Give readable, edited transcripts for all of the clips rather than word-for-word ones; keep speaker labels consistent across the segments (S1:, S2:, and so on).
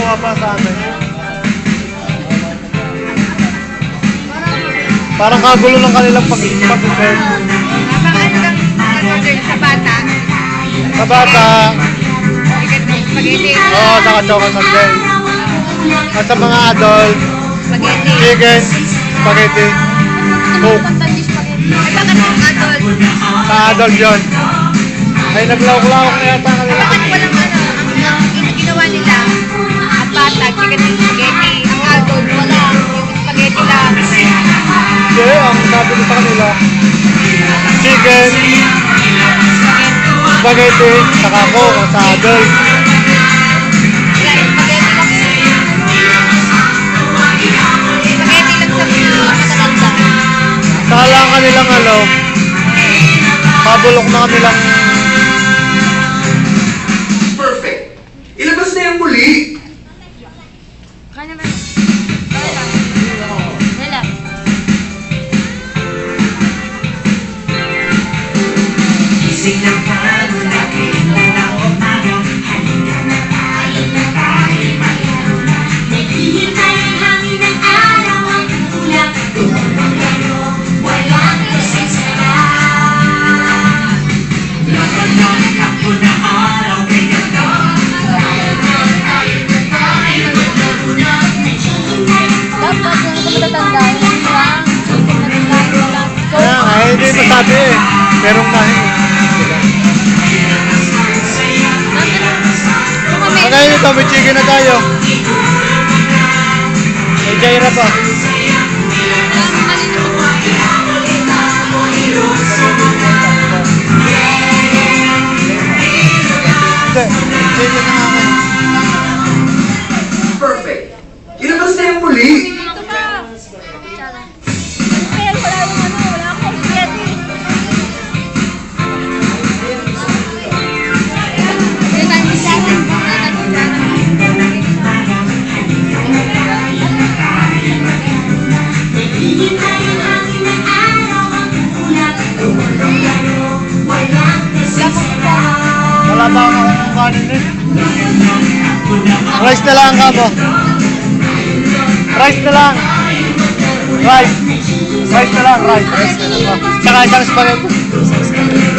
S1: nga pa sa amin. Parang kagulo ng kanilang pag-serve.
S2: Sa bata.
S1: Sa bata,
S2: Spaghetti.
S1: oo, saka chocolate sundae. At sa mga adult,
S2: Spaghetti.
S1: chicken, spaghetti, coke.
S2: Ay, bakit yung adult?
S1: Sa adult yun. Ay, naglawak-lawak na yata kanila.
S2: Bakit walang ang ginawa nila? Ang bata, chicken and spaghetti. Ang adult, wala. Spaghetti lang.
S1: Hindi, ang sabi ko sa kanila, chicken, spaghetti, saka coke sa adult.
S2: Wala, spaghetti lang. Spaghetti lang sa mga matatanda.
S1: Saka lang kanilang pabulok na kanilang
S3: Perfect. Ilabas na yung muli.
S2: Kanya ba? Wala.
S4: Gising ng panulaki na umaga, halika na tayo na tayo maglaro na. Naghihintay ang hangin ng araw at ang ulap, tumulong kayo, walang nasisira. Laban ng takbo na araw, kaya ka, tayo na tayo maglaro na. Naghihintay ang
S2: Dapat yung matatanda, yung lang.
S1: kaya nga, hindi masabi eh. Merong nahin. Kaya nito, may chicken na tayo. May jaira pa. Hindi, chicken na akin.
S3: Perfect. Ilabas na yung muli.
S2: Ito pa. Kaya wala yung wala akong spaghetti. Kaya tayo bisanan.
S4: Naghihintay ang hangin ng araw at ang ulap, tumulong kayo, walang nasisira.
S1: Wala pa akong kanin eh. Rice na lang kamo. Rice na lang. Rice. Rice na lang, rice. Saka isang spaghetti. Isang spaghetti.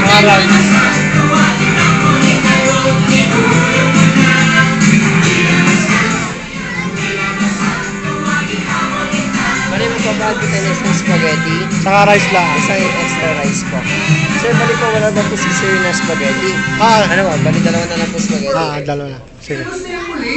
S1: Mga rice.
S5: Bali mo pa ba kita ng isang spaghetti?
S1: Saka rice lang.
S5: Isang extra rice po. Sir, bali po wala daw po si sir na spaghetti.
S1: Ah,
S5: Ano ba? Bali dalawa na lang po spaghetti.
S1: dalawa na. Sige.
S3: Ilabas na yung muli.